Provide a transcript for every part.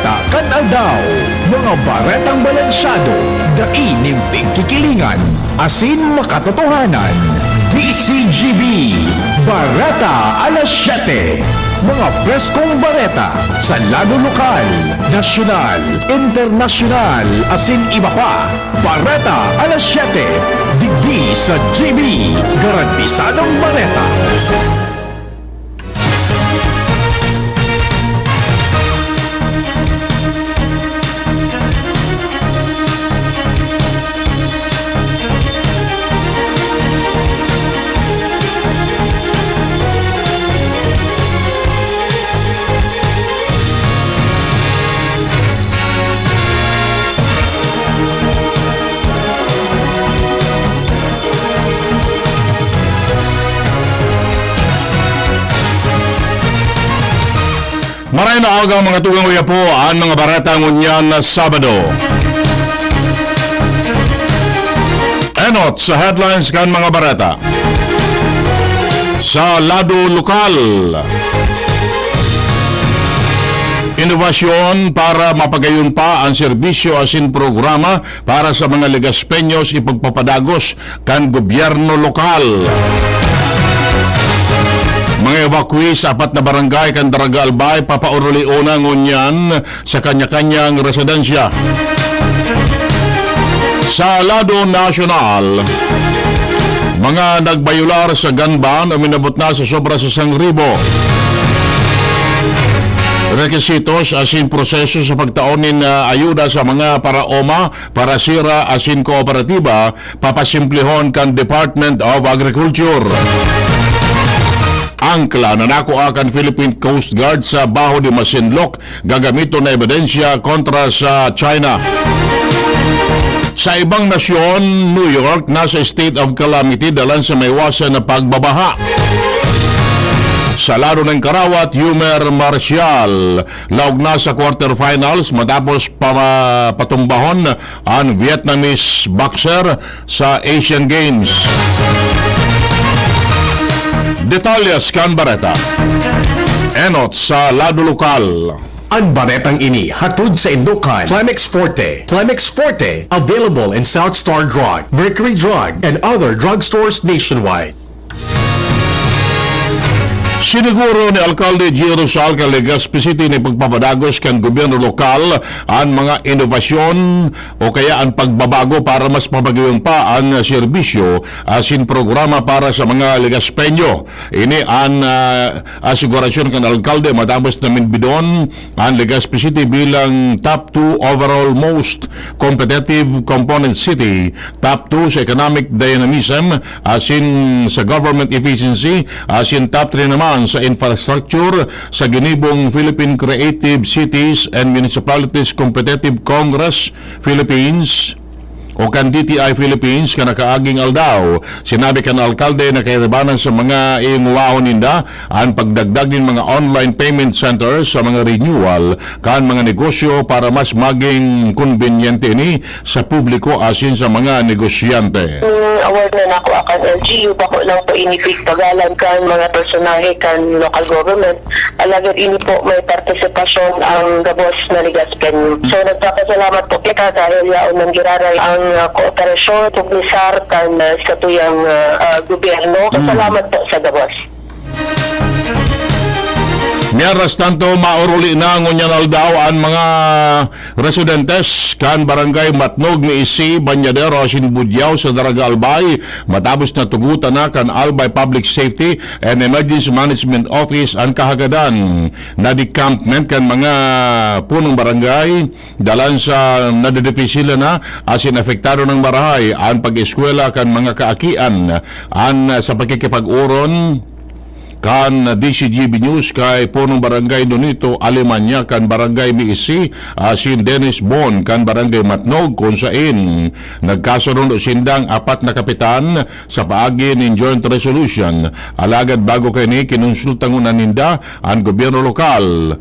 bareta kan aldaw, mga baretang balansyado, daing kikilingan, asin makatotohanan. DCGB, Bareta alas 7. Mga preskong bareta sa lado lokal, nasyonal, internasyonal, asin iba pa. Bareta alas 7. Digdi sa GB, garantisadong bareta. Maray na aga mga tugang uya po ang mga barata ngunyan na Sabado. Enot sa headlines kan mga barata. Sa lado lokal, inovasyon para mapagayon pa ang serbisyo asin programa para sa mga legaspenyos ipagpapadagos kan gobyerno lokal. Mga evacuee sa 4 na barangay kan Daraga Albay papauruli-una ngunyan sa kanya-kanyang residensya. Sa lado nasyonal, mga nagbayular sa gun ban uminabot na sa sobra sa 1,000. Rekisitos asin proseso sa pagtaonin na ayuda sa mga paraoma, parasira asin kooperatiba papasimplihon kan Department of Agriculture. Angkla na nakuha kan Philippine Coast Guard sa Baho de Masinloc gagamito na ebidensya kontra sa China. Sa ibang nasyon, New York nasa state of calamity dalan sa maiwasan na pagbabaha. Sa laro ng Karawat, Yumer Marcial laog na sa quarterfinals matapos patumbahon ang Vietnamese boxer sa Asian Games. Detalyas kan bareta. Enot sa lado lokal. Ang baretang ini hatod sa Indukan, Climex Forte. Climex Forte, available in South Star Drug, Mercury Drug, and other drugstores nationwide. Siniguro ni Alcalde Gio Rosal ka Legazpi City ni pagpapadagos kan gobyerno lokal ang mga inovasyon o kaya ang pagbabago para mas mapagayon pa ang serbisyo asin programa para sa mga Legazpeño. Ini ang asigurasyon kan Alcalde matapos namin bidon ang Legazpi City bilang top 2 overall most competitive component city, top 2 sa economic dynamism asin sa government efficiency, asin top 3 naman sa infrastructure sa ginibong Philippine Creative Cities and Municipalities Competitive Congress Philippines o kan DTI Philippines ka nakaaging aldaw. Sinabi kan alkalde na kailabanan sa mga iungwahon ninda ang pagdagdag din mga online payment centers sa mga renewal kan mga negosyo para mas maging konbinyente ni sa publiko asin sa mga negosyante. Award na nako akan LGU bako lang po inipig pagalan kan mga personahe kan local government alagad ini po may partisipasyon ang gabos na Legazpeño. So nagpapasalamat po kita dahil yaon ng giraray ang kooperasyon tuklisar kan sa tuyang gobyerno. Salamat po sa gabos. Mientras tanto, mauruli na ngunyan aldaw ang mga residentes kan barangay Matnog ni Isi, Banyadero, asin Budyaw sa Daraga Albay matapos na tugutan na kan Albay Public Safety and Emergency Management Office ang kahagadan na decampment kan mga punong barangay dalan sa nadedefisila na asin afektado ng barahay ang pag-eskwela kan mga kaakian ang sa pagkikipag-uron kan DCGB News kay punong barangay Nonito, Alemanya kan barangay Miisi, asin Dennis Bon kan barangay Matnog kung saan nagkasunod sindang 4 na kapitan sa paagi ng joint resolution. Alagad bago kay ni kinonsultang unaninda ang gobyerno lokal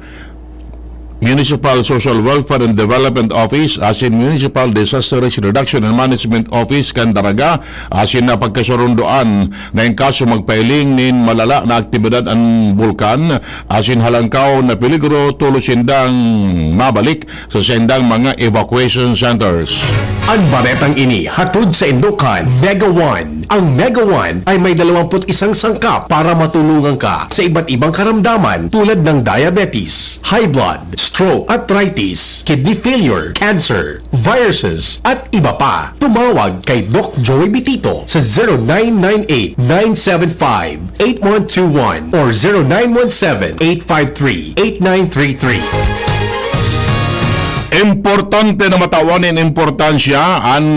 Municipal Social Welfare and Development Office, asin Municipal Disaster Risk Reduction and Management Office kan Daraga, asin na pagkasurundoan na yung kaso magpailing nin malala na aktibidad ang bulkan, asin halangkaw na peligro tulo sindang mabalik sa sindang mga evacuation centers. Ang baretang ini hatod sa Indokan Mega One. Ang Mega One ay may 21 sangkap para matulungan ka sa iba't ibang karamdaman tulad ng diabetes, high blood, stroke, arthritis, kidney failure, cancer, viruses, at iba pa. Tumawag kay Doc Joey Bitito sa 0998-975-8121 or 0917-853-8933. Importante na matawanin importansya ang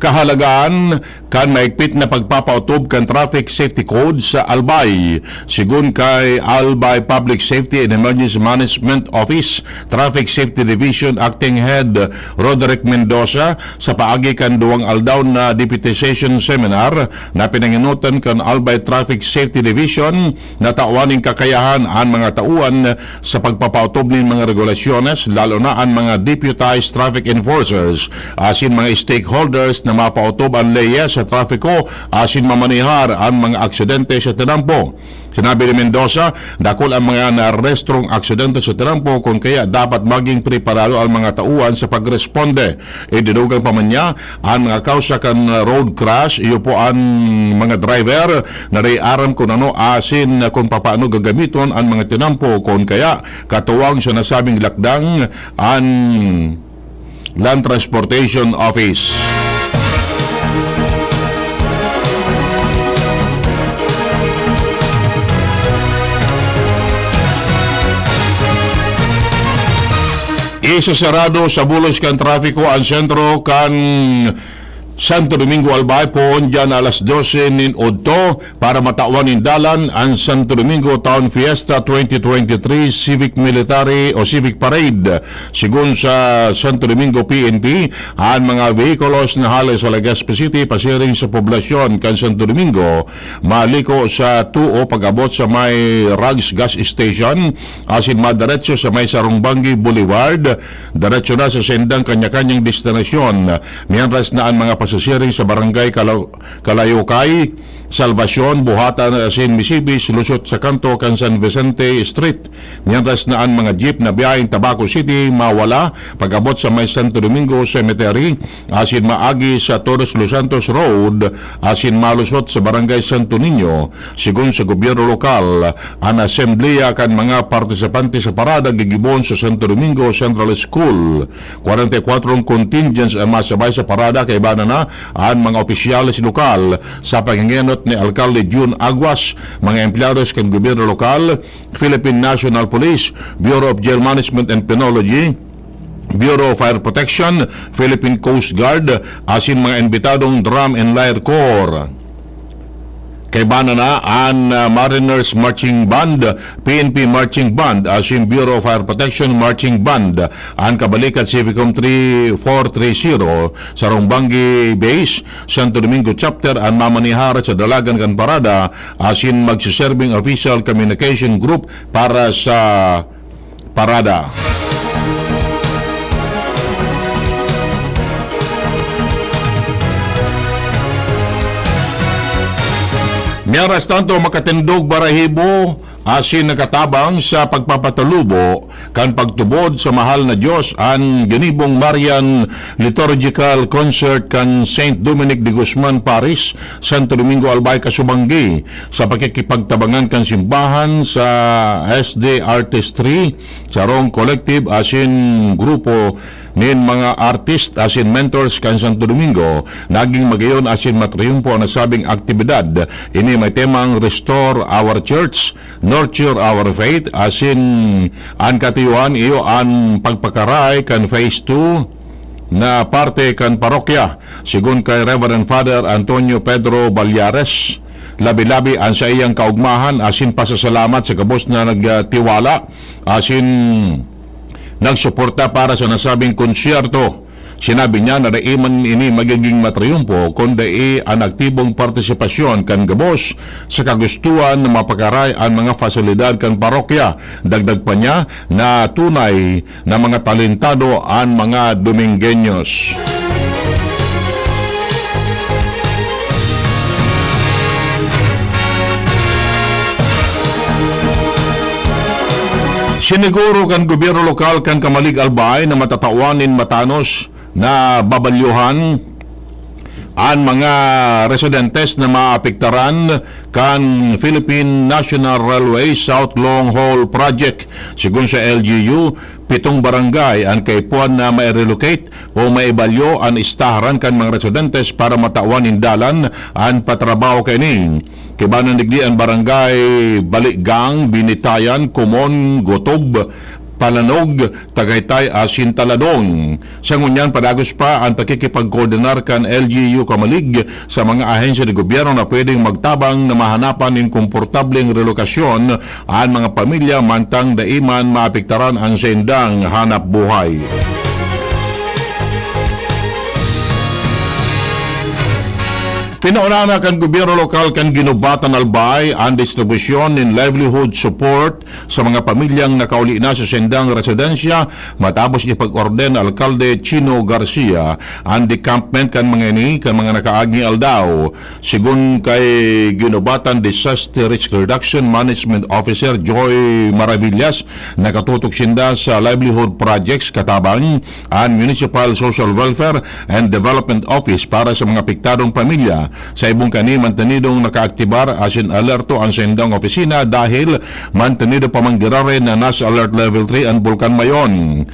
kahalagaan kan maigpit na pagpapautob kan traffic safety code sa Albay. Sigun kay Albay Public Safety and Emergency Management Office Traffic Safety Division Acting Head Roderick Mendoza sa paagi kan duwang aldaw na deputization seminar na pinanginutan kan Albay Traffic Safety Division na tawaning kakayahan ang mga tauan sa pagpapautob ng mga regulasyones lalo na ang mga deputized traffic enforcers asin mga stakeholders na mapautob ang leyes sa trafiko asin mamanihar ang mga aksidente sa tinampo. Sinabi ni Mendoza, dakol ang mga narestrong aksidente sa tinampo kung kaya dapat maging preparado ang mga tauan sa pagresponde. Idinugang pa man niya ang mga kausa kan road crash, iyo po ang mga driver na aram kung ano asin kung paano gagamiton ang mga tinampo kung kaya katuwang sa nasabing lakdang ang Land Transportation Office. Isasarado sa bulos kan trafiko ang sentro kan Santo Domingo Albay poon dyan alas 12 nin Odto para matawan in dalan ang Santo Domingo Town Fiesta 2023 Civic Military o Civic Parade. Sigun sa Santo Domingo PNP, ang mga vehikulos na halay sa Legazpi City pasiring sa poblasyon kan Santo Domingo maliko sa tuo pag-abot sa may Rugs Gas Station asin madiretso sa may Sarungbangi Boulevard diretso na sa sendang kanya-kanyang destinasyon. Mientras na ang mga pasasiring sa barangay Kalayukay, Salvacion, Buhatan, San Misibis, lusot sa kanto kan San Vicente Street. Mientras na ang mga jeep na biyaheng Tabaco City mawala pag-abot sa may Santo Domingo Cemetery asin maagi sa Torres Los Santos Road asin malusot sa barangay Santo Niño. Sigun sa gobyerno lokal, ang asembleya kan mga partisipante sa parada gigibon sa Santo Domingo Central School. 44 contingents ang masabay sa parada kay bana na ang mga opisyalis lokal sa paghinginot ni Alcalde June Aguas, mga empleados kan gobyerno lokal, Philippine National Police, Bureau of Jail Management and Penology, Bureau of Fire Protection, Philippine Coast Guard, asin mga imbitadong Drum and Lyre Corps. Kay bana na ang Mariners Marching Band, PNP Marching Band, asin Bureau of Fire Protection Marching Band, ang kabalikat Civicum 3430 sa Rumbangi Base, Santo Domingo Chapter, ang mamanihara sa dalagan kan parada, asin magsiserving official communication group para sa parada. Mientras tanto, makatindog barahibo asin nakatabang sa pagpapatalubo kan pagtubod sa mahal na Diyos ang ginibong Marian Liturgical Concert kan St. Dominic de Guzman Parish, Santo Domingo Albay, Kasubanggi sa pakikipagtabangan kan simbahan sa SD Artistry sa Rong Collective asin grupo nin mga artist asin mentors kan Santo Domingo. Naging magayon asin matriumpo ang nasabing aktibidad. Ini may temang Restore Our Church, Nurture Our Faith, asin ang katiyuan iyo ang pagpakaray kan Phase 2 na parte kan parokya. Sigun kay Reverend Father Antonio Pedro Balyares, labi-labi ang sa iyang kaugmahan asin pasasalamat sa kabos na nagtiwala asin nagsuporta para sa nasabing konsyerto Sinabi niya na daiman ini magiging matriumpo kundi ang aktibong partisipasyon kan gabos sa kagustuhan na mapakaray ang mga fasilidad kan parokya. Dagdag pa niya na tunay na mga talentado ang mga Domingueños. Siniguro kan gobyerno lokal kan Kamalig Albay na matatawanin matanos na babalyuhan ang mga residentes na maapektaran kan Philippine National Railway South Long Haul Project. Sigun sa LGU, 7 barangay ang kaipuan na mai-relocate o maibalyo ang istaharan kan mga residentes para matawanin dalan ang patrabaho kainin. Kibanan digdi ang barangay Balikgang, Binitayan, Kumon, Gotob, Palanog, Tagaytay, Asin, Taladong. Sa ngunyan, padagos pa ang pakikipag-koordinar kan LGU Kamalig sa mga ahensya ng gobyerno na pwedeng magtabang na mahanapan ng komportableng relokasyon ang mga pamilya mantang daiman maapektaran ang sendang hanap buhay. Pinauna kan gobyerno lokal kan ginubatan Albay ang distribusyon ng livelihood support sa mga pamilyang nakauli na sa sendang residensya matapos ipag-orden Alkalde Chino Garcia ang decampment kan mga ini kan mga nakaagi aldaw. Sigun kay ginubatan Disaster Risk Reduction Management Officer Joy Maravillas, nakatutok sinda sa livelihood projects katabang ang Municipal Social Welfare and Development Office para sa mga apektadong pamilya. Sa ibong kani, mantenidong nakaaktibar asin alerto ang sendang opisina dahil mantenido pamanggirare na nasa alert level 3 ang Bulkan Mayon.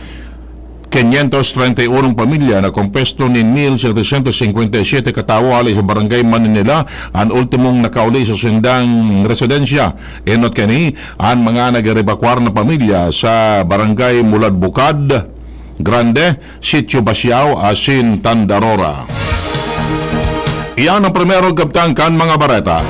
531 pamilya na kompesto ni 1,757 katawo alay sa barangay Maninila ang ultimong nakauli sa sendang residensya. Enot kani ang mga nag-evacuar na pamilya sa barangay Mulad Bukad, Grande, Sitio Basiao, asin Tandarora. Iyan ang primero gabtang kan mga bareta.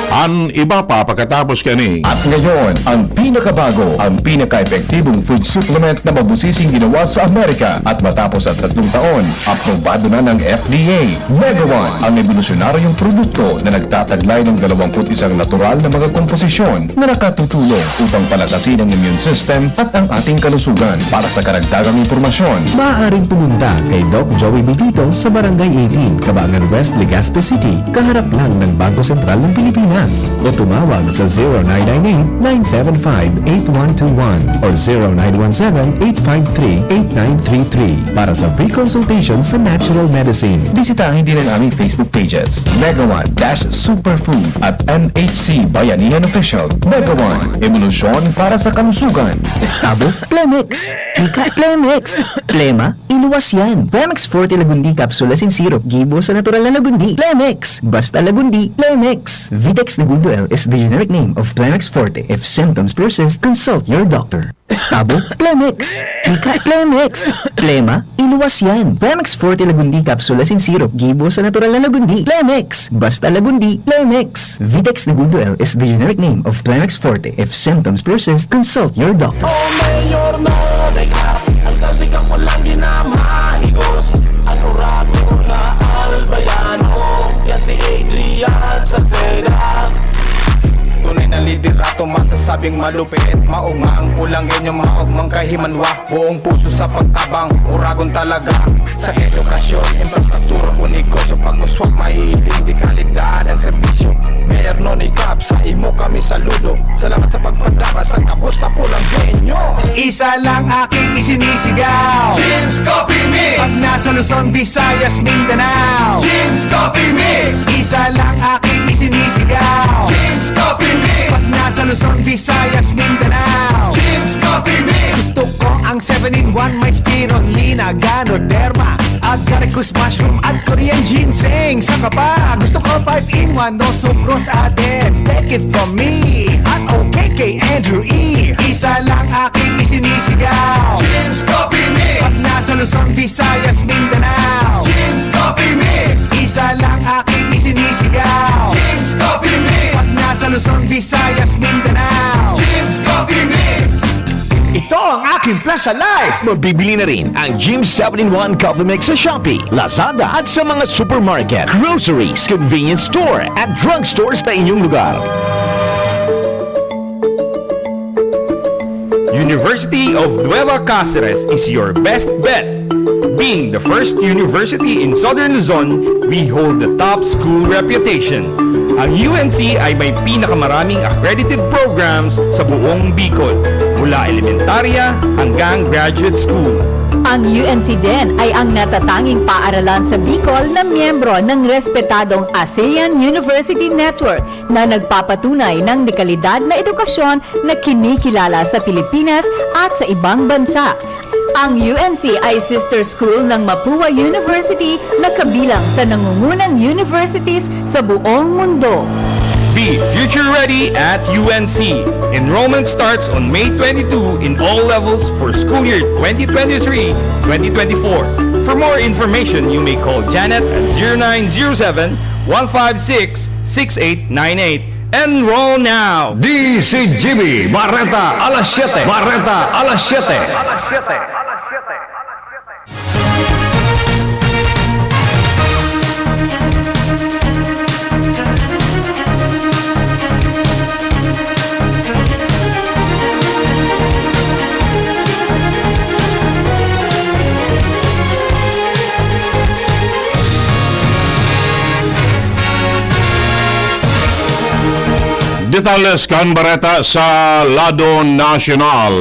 Ang iba pa pagkatapos kani. At ngayon, ang pinakabago, ang pinaka-epektibong food supplement na mabusising ginawa sa Amerika at matapos ang 3 taon, aprobado na ng FDA. Mega One, ang evolusyonaryong produkto na nagtataglay ng 21 natural na mga komposisyon na nakatutulong upang palatasin ang immune system at ang ating kalusugan. Para sa karagdagang impormasyon, maaaring pumunta kay Doc Joey Bitito sa Barangay 18, Cabangan West, Legazpi City, kaharap lang ng Bangko Sentral ng Pilipinas. O tumawag sa 0998-975-8121 or 0917-853-8933 para sa free consultation sa natural medicine. bisitahin din ang aming Facebook pages, Mega One-Superfood at MHC Bayanihan Official. Mega One, evolusyon para sa kalusugan. Tabo, Plemex. Ika, Plemex. Plema, iluwas yan. Plemex Forte Lagundi Capsule Asin Syrup. Gibo sa natural na Lagundi. Plemex. Basta Lagundi. Plemex. Vitex Nebulo L is the generic name of Plemex Forte. If symptoms persist, consult your doctor. Tabo, Plemex. Ika, Plemex. Plema, iluwas yan. Plemex Forte Lagundi Capsule Asin Syrup. Gibo sa natural na Lagundi. Plemex. Basta Lagundi. Plemex. Vitex Nebulo L is the generic name of Plemex Forte. If symptoms persist, consult your doctor. Mayor no, alkalde ka mo lang ginamahigos. Ano rago na albayano, yan si Adrian Salceda. Tunay na liderato, masasabing malupit. Maugma ang ulangin yung maugmang kahimanwa. Buong puso sa pagtabang, uragon talaga. Sa edukasyon, infrastruktura, unegosyo, pag-uswak, mahihiling di kalidad ang serbisyo. Mayor no, ikap sa imo kami saludo. Salamat sa pagpadara sa kapusta pulang genyo. Isa lang aking isinisigaw, Jim's Coffee Mix! pag nasa Luzon, Visayas, Mindanao. Jim's Coffee Mix! Isa lang aking isinisigaw, Jim's Coffee Mix! pag nasa Luzon, Visayas, Mindanao. Jim's Coffee Mix! Gusto ko ang 7-in-1, may spirulina, ganoderma, agaricus mushroom at Korean ginseng. Saka pa, gusto ko 5-in-1, no sucrose added. Take it from me, at okay kay Andrew E. Isa lang aking isinisigaw, Jim's Coffee Mix! pag nasa Luzon, Visayas, Mindanao. Jim's Coffee Mix! Isa lang aking isinisigaw, Jim's Coffee Mix! pag nasa Luzon, Visayas, Mindanao. Jim's Coffee Mix! Ito ang aking plan. sa life! Mabibili na rin ang Jim 7-in-1 Coffee Mix sa Shopee, Lazada at sa mga supermarket, groceries, convenience store at drugstores na inyong lugar. University of Nueva Cáceres is your best bet. Being the first university in Southern Luzon, we hold the top school reputation. Ang UNC ay may pinakamaraming accredited programs sa buong Bicol, mula elementarya hanggang graduate school. Ang UNC din ay ang natatanging paaralan sa Bicol na miyembro ng respetadong ASEAN University Network na nagpapatunay ng dekalidad na edukasyon na kinikilala sa Pilipinas at sa ibang bansa. Ang UNC ay sister school ng Mapua University na kabilang sa nangungunang universities sa buong mundo. Be future ready at UNC. Enrollment starts on May 22 in all levels for school year 2023-2024. For more information, you may call Janet at 0907-156-6898. Enroll now! DCGB Barreta alas 7. Barreta alas 7. Detalles kan Bareta sa Lado Nacional.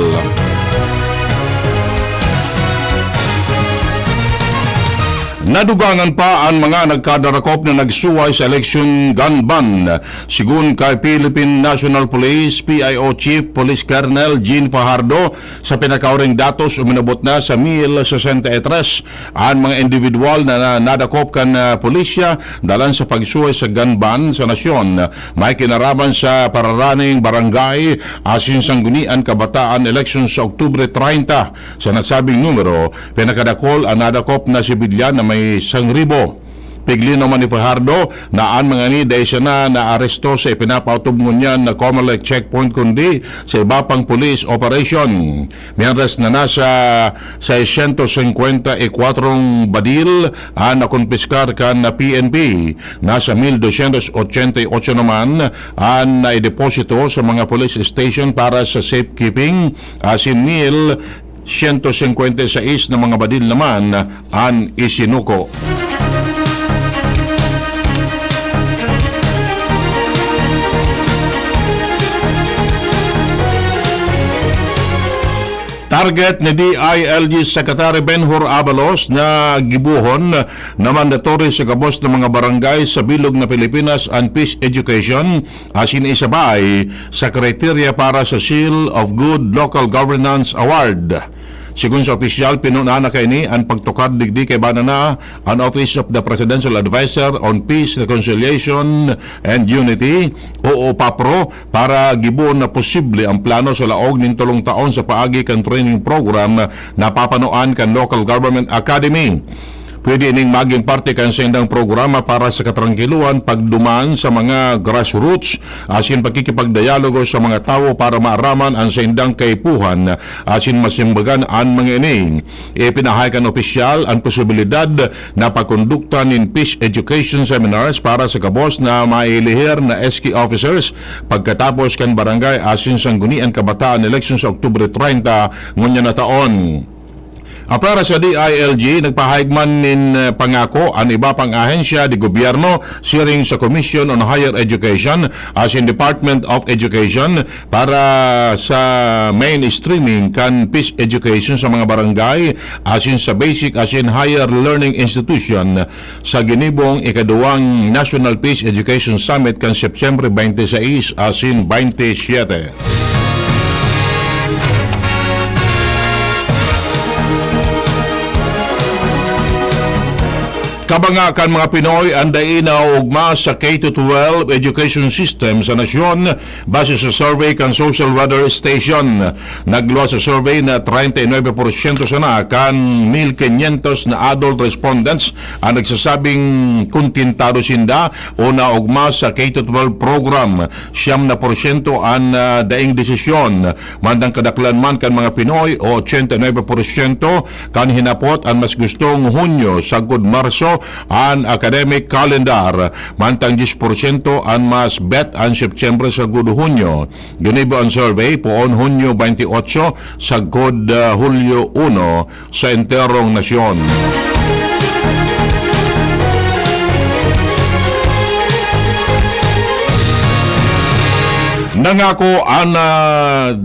Nadugangan pa ang mga nagkadarakop na nagsuway sa election gun ban. Sigun kay Philippine National Police PIO Chief Police Colonel Jean Fajardo, sa pinakauring datos uminabot na sa 1063 ang mga individual na nadakop kan pulisya dalan sa pagsuway sa gun ban sa nasyon. May kinaraman sa pararaning barangay asin sanggunian kabataan election sa Oktubre 30. Sa nasabing numero, pinakadakol ang nadakop na sibilyan na may 1,000. Pigli naman ni Fajardo na ang mga ni dahil siya na naaresto sa ipinapautubngon niyan na Comelec checkpoint kundi sa iba pang police operation. Mientras na nasa 654 badil ang nakonpiskar kan na PNP. Nasa 1,288 naman ang naideposito sa mga police station para sa safekeeping, asin 1,156 na mga badil naman ang isinuko. Target ni DILG Secretary Benhur Abalos na gibuhon na mandatory sa gabos ng mga barangay sa bilog na Pilipinas and Peace Education asin isabay sa kriteria para sa Seal of Good Local Governance Award. Sigun sa opisyal, pinuna na kay ni ang pagtukad digdi kay banana ang Office of the Presidential Advisor on Peace, Reconciliation and Unity o OPAPRO para gibuon na posible ang plano sa laog nin 3 taon sa paagi kan training program na papanuan kan Local Government Academy. Pwede ining maging parte kan sa indang programa para sa katrangkiluan pagdumaan sa mga grassroots asin pagkikipagdialogo sa mga tao para maaraman ang sa indang kaipuhan asin masimbagan ang mga ining. Ipinahay kan opisyal ang posibilidad na pagkondukta nin peace education seminars para sa kabos na mailihir na SK officers pagkatapos kan barangay asin sanggunian kabataan election sa Oktubre 30 ngunya na taon. Para sa DILG, nagpahayagman nin pangako ang iba pang ahensya di gobyerno siring sa Commission on Higher Education as in Department of Education para sa mainstreaming kan peace education sa mga barangay asin sa basic asin higher learning institution sa ginibong ikaduwang National Peace Education Summit kan September 26 asin 27. Kabanga kan mga Pinoy anday na ugma sa K-12 education system sa nasyon base sa survey kan Social Weather Station. Nagluwa sa survey na 39% sana kan 1,500 na adult respondents ang nagsasabing kontentado sinda o naugma sa K-12 program. 9% ang daing desisyon. Mandang kadaklan man kan mga Pinoy o 89% kan hinapot ang mas gustong Hunyo sagod Marso ang academic calendar. Mantang 10% ang mas bet ang September sagod Hunyo. Ginibo ang survey poon Hunyo 28 sagod Hulyo 1 sa enterong nasyon. Nangako ang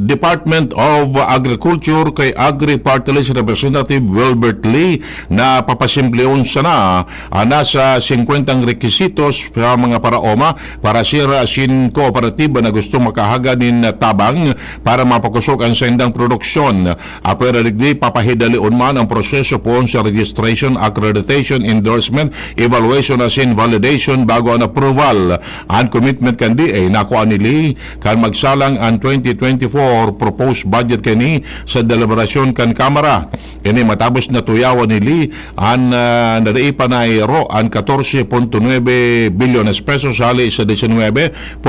Department of Agriculture kay Agri-Party List Representative Wilbert Lee na papasimpleon sana nasa 50 requisitos sa mga paraoma para sira asin kooperatiba na gusto makahaganin tabang para mapakusok ang sendang produksyon. Apera ligdi papahidalion man ang proseso po sa registration, accreditation, endorsement, evaluation asin validation bago ang approval. Ang commitment kandi ay nakuha ni Lee kan magsalang ang 2024 proposed budget kani sa deliberasyon kan Kamara. Ini matapos na tuyawan ni Lee ang naripa na iro ang 14.9 bilyones pesos hali sa 19.6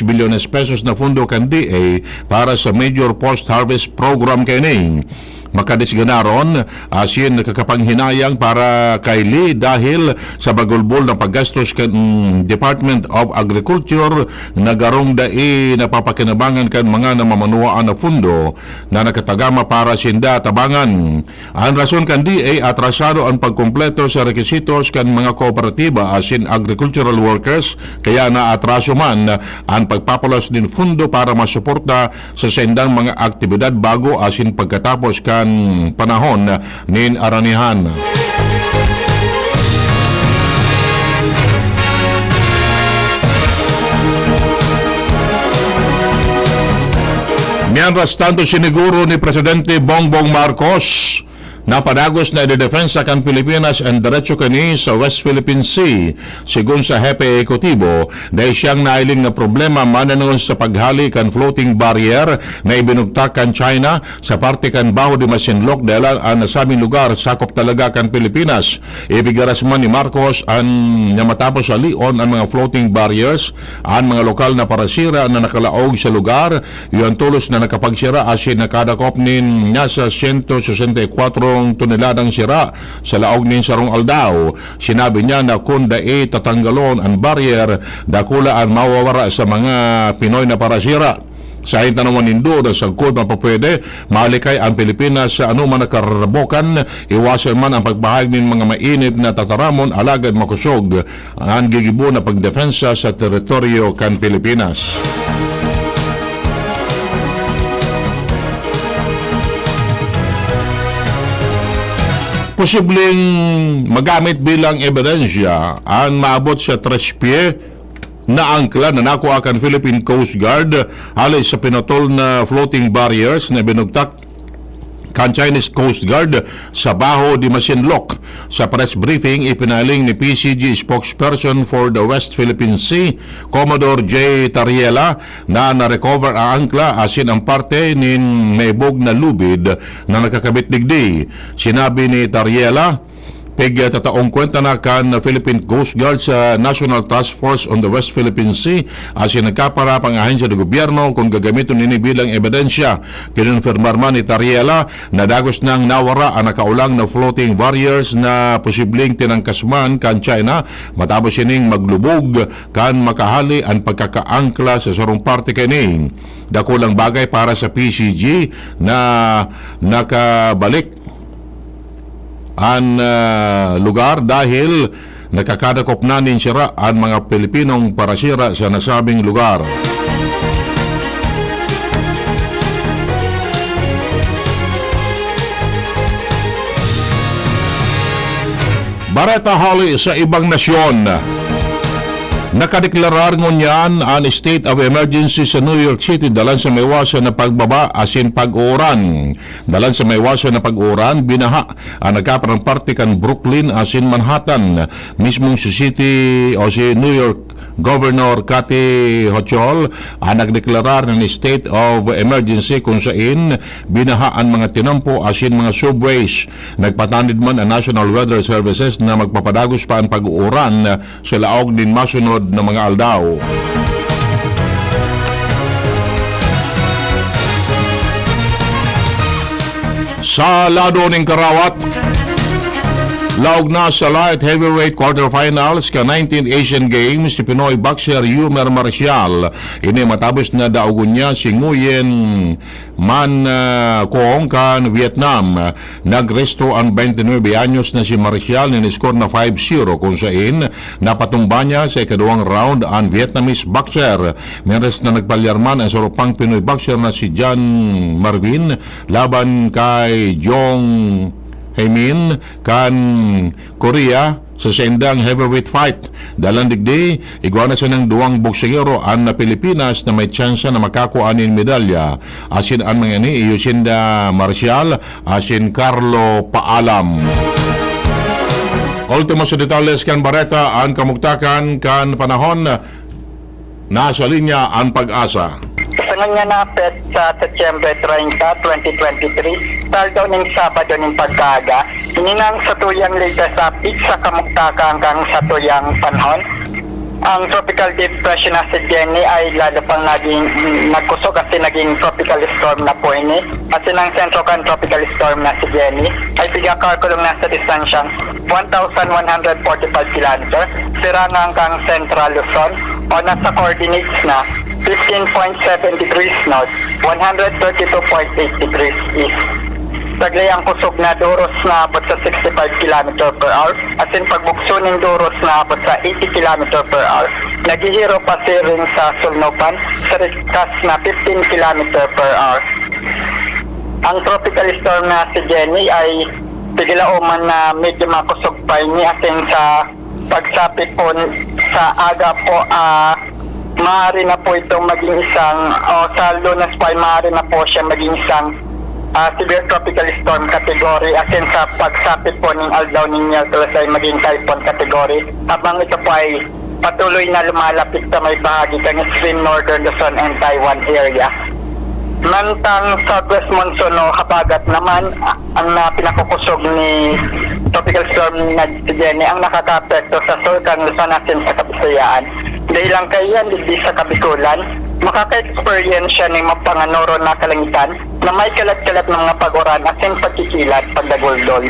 bilyones pesos na fundo kan DA para sa major post-harvest program kani. Makadisganaron asin nakakapanghinayang para kay Lee dahil sa bagulbol na paggastos kan Department of Agriculture nagarong dai napapakinabangan kan mga namamanuaan na fundo na nakatagama para sinda tabangan. Ang rason kan DA atrasado ang pagkumpleto sa requisitos kan mga kooperatiba asin agricultural workers kaya naatraso man ang pagpapalas din fundo para masuporta sa sendang mga aktibidad bago asin pagkatapos kan panahon nin aranihan. Mientras tanto siniguro ni Presidente Bongbong Marcos na padagos na idedefensa kan Pilipinas ang diretso kani sa West Philippine Sea. Sigun sa Hepe Ekotibo, dahil siyang nailing na problema mananong sa paghali kan floating barrier na ibinugtak kan China sa parte kan Baho de Masinloc dahil ang nasabing lugar sakop talaga kan Pilipinas. Ibigaras man ni Marcos ang matapos sa lion ang mga floating barriers, ang mga lokal na parasira na nakalaog sa lugar, yung tulos na nakapagsira asin nakadakop nin nasa 164 toneladang sira sa laog nin Sarong Aldao. Sinabi niya na kung dae tatanggalon ang barrier, dakula ang mawawara sa mga Pinoy na parasira. Sa hintanong nindo na sagkod mapapwede, malikay ang Pilipinas sa anuman nakararabokan, iwasan man ang pagbahag ng mga mainit na tataramon alagad makusog ang gigibo na pagdefensa sa teritoryo kan Pilipinas. Posibleng magamit bilang ebidensya ang maabot sa 3 pie na angkla na nakuha kan Philippine Coast Guard halay sa pinatol na floating barriers na binugtak kan Chinese Coast Guard sa Baho de Masinloc. Sa press briefing, ipinaling ni PCG spokesperson for the West Philippine Sea, Commodore J. Tariela, na na-recover ang angkla asin ang parte nin maibog na lubid na nakakabit digdi. Sinabi ni Tariela, tataong kwenta na kan Philippine Coast Guard sa National Task Force on the West Philippine Sea asin nagkaparap ang ahensya ng gobyerno kung gagamitin nini bilang ebidensya. Kinonfirmar man ni Tariela na dagos nang nawara ang nakaulang na floating barriers na posibleng tinangkasman kan China matapos sining maglubog kan makahali ang pagkakaangkla sa sarong parte kini. Dakulang bagay para sa PCG na nakabalik ang lugar dahil nakakadakop na nin sira ang mga Pilipinong parasira sa nasabing lugar. Bareta hali sa ibang nasyon. Nakadeklarar ngunyan ang state of emergency sa New York City dalan sa maiwasan na pagbaba asin pag-uran. Dalan sa maiwasan na pag-uran, binaha ang nagkaparang parte kan Brooklyn asin Manhattan. Mismong si City o si New York Governor Kathy Hochul ang nagdeklarar ng state of emergency kung saan binaha ang mga tinampo asin mga subways. Nagpatanid man ang National Weather Services na magpapadagos pa ang pag-uuran sa laog din masunod na mga aldaw. Sa lado ng Karawat, laog na sa light heavyweight quarterfinals ka 19th Asian Games si Pinoy boxer Yumer Marcial. Ini matapos na daugon niya si Nguyen Man Kuong kan Vietnam. Nagresto ang 29 anyos na si Marcial na score na 5-0 kung saan napatumba niya sa ikaduwang round ang Vietnamese boxer. Meres na nagpalyarman ang surupang Pinoy boxer na si John Marvin laban kay Jong Haimin kan Korea sa sendang heavyweight fight. Dalang digdi, iguana sa ng duwang boksingero ang na Pilipinas na may tsansa na makakuanin medalya. Asin ang mga ni Yusinda Marcial, asin Carlo Paalam. Ultimo sa detalles kan Bareta, ang kamugtakan kan panahon, nasa linya ang pag-asa. Kasangan nga napet sa September 30, 2023, taldaw ng Sabado ng pagkaga, hininang sa tuyang latest update sa kamugtakan kang sa tuyang panahon. Ang tropical depression na si Jenny ay lalo pang nagkusog kasi naging tropical storm na po ini. Kasi ng centro kan tropical storm na si Jenny ay pigakarkulong nasa distansyang 1,145 km. Sirangang kang Central Luzon o nasa coordinates na 15.7 degrees north, 132.8 degrees east. Taglay ang kusog na duros na abot sa 65 km per hour at in pagbukso ng duros na abot sa 80 km per hour. Naghihiro pa si rin sa sulnupan sa riskas na 15 km per hour. Ang tropical storm na si Jenny ay bigilauman na medyo makusog pa ini atin sa pagsapit po sa aga po maaari na po itong maging isang sa Lunas po ay maaari na po siya maging isang severe tropical storm category asin sa pagsapit po ng aldaw ng Miyerkules ay maging typhoon category habang ito po ay patuloy na lumalapit sa may bahagi ng extreme northern Luzon and Taiwan area. Mantang southwest monsoon o habagat naman ang pinakukusog ni tropical storm na Jenny ang nakaka-apekto sa Sultan Luzon asin sa Kabisayaan. Dahil lang kayan hindi sa Kabikulan, makaka-experience siya ng mapanganoro na kalangitan na may kalat-kalat ng mga paguran asin pagkikilat pagdaguldol.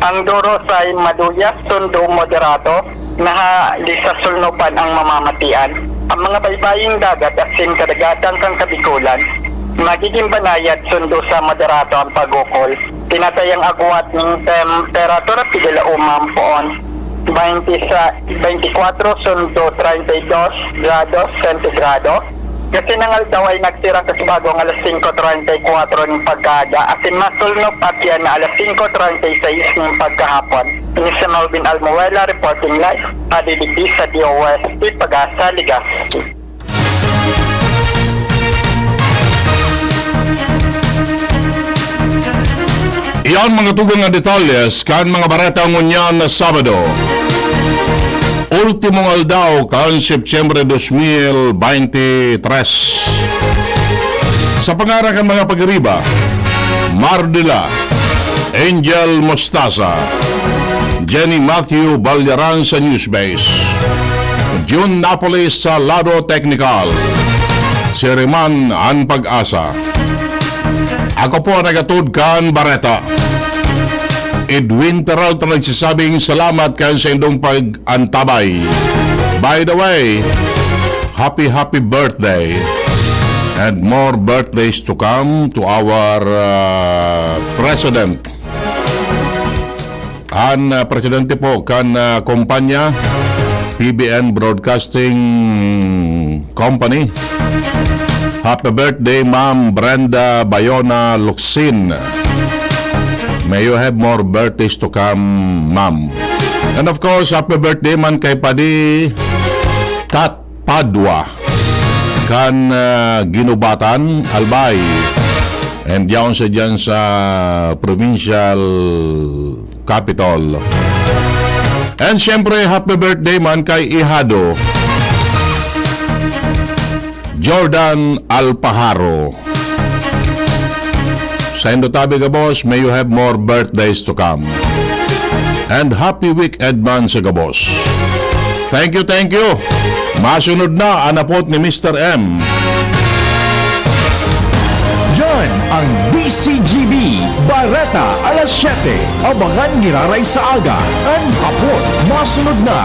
Ang duros ay maduyas, sundo, moderato, nahali sa sulnupan ang mamamatian. Ang mga baybaying dagat asin kadagatang kang Kabikulan, magiging banayad sundo sa moderato ang pagukol. Tinatayang agwat ng temperatura pigila umampoon 24 sundo 32 grados sentigrado. Kasi nangal daw ay nagtira kasi bagong alas 5.34 ng pagkada at masulnop at yan na alas 5.36 ng pagkahapon. Ini si Melvin Almuela reporting live ADDP sa DOST Pag-asa, Legazpi. Iyan mga tugang nga detalles kan mga barata ngunyan na Sabado. Ultimong aldaw kan September 2023. Sa pangarakan mga pagriba, Mardila, Angel Mostaza, Jenny Matthew Balyaran sa Newsbase, June Napoles sa Lado Technical, si Riman ang Pag-asa. Ako po nagatod kan Bareta. Edwin Peralta nagsasabing salamat kan sa indong pag-antabay. By the way, happy birthday and more birthdays to come to our President. Ang Presidente po kan kumpanya PBN Broadcasting Company. Happy birthday, Ma'am Brenda Bayona Luxin. May you have more birthdays to come, Ma'am. And of course, happy birthday man kay Padi Tat Padua kan Ginubatan Albay and yaon sa dyan sa provincial capital. And syempre happy birthday man kay Ihado Jordan Alpaharo. Sa Indotabi ka boss, may you have more birthdays to come. And happy weekend man sa Gabos. Thank you, thank you. Masunod na anapot ni Mr. M. Yan ang DCGB Bareta alas 7. Abangan niraray sa aga. Ang hapon, masunod na